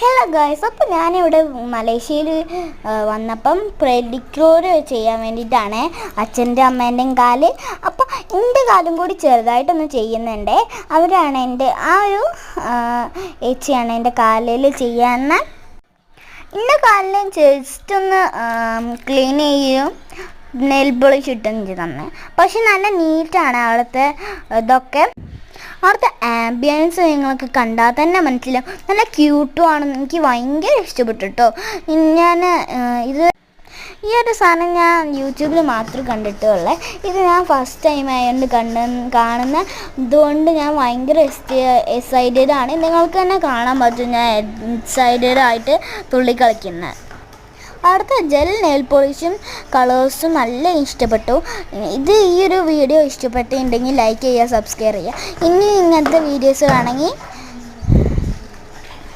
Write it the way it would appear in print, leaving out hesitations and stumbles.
Hello guys, അപ്പോൾ ഞാനിവിടെ മലേഷ്യയിൽ വന്നപ്പം പെഡിക്യൂർ ചെയ്യാൻ വേണ്ടിയിട്ടാണ് അച്ഛൻ്റെ അമ്മേൻ്റെയും കാല്. അപ്പോൾ എൻ്റെ കാലും കൂടി ചെറുതായിട്ടൊന്ന് ചെയ്യുന്നുണ്ട്. അവരാണ് എൻ്റെ ഏച്ചിയാണ് എൻ്റെ കാലിൽ ചെയ്യാൻ. എൻ്റെ കാലിൽ ജസ്റ്റ് ഒന്ന് ക്ലീൻ ചെയ്യും, നെയിൽ പോളിഷ് ഇട്ടും തന്നെ. പക്ഷെ നല്ല നീറ്റാണ് അവിടുത്തെ ഇതൊക്കെ. അവിടുത്തെ ആംബിയൻസ് നിങ്ങൾക്ക് കണ്ടാൽ തന്നെ മനസ്സിലാവും, നല്ല ക്യൂട്ടും ആണെന്ന്. എനിക്ക് ഭയങ്കര ഇഷ്ടപ്പെട്ടു കേട്ടോ. ഞാൻ ഈ ഒരു സാധനം ഞാൻ യൂട്യൂബിൽ മാത്രം കണ്ടിട്ടുള്ളേ. ഇത് ഞാൻ ഫസ്റ്റ് ടൈം ആയതുകൊണ്ട് കാണുന്ന ഇതുകൊണ്ട് ഞാൻ ഭയങ്കര എക്സൈറ്റഡ് ആണ്. നിങ്ങൾക്ക് തന്നെ കാണാൻ പറ്റും ഞാൻ എക്സൈറ്റഡ് ആയിട്ട് തുള്ളിക്കളിക്കുന്നത്. അവിടുത്തെ ജെൽ നെയിൽ പോളിഷും കളേഴ്സും നല്ല ഇഷ്ടപ്പെട്ടു. ഈ ഒരു വീഡിയോ ഇഷ്ടപ്പെട്ടിട്ടുണ്ടെങ്കിൽ ലൈക്ക് ചെയ്യുക, സബ്സ്ക്രൈബ് ചെയ്യുക. ഇനി ഇങ്ങനത്തെ വീഡിയോസ് വേണമെങ്കിൽ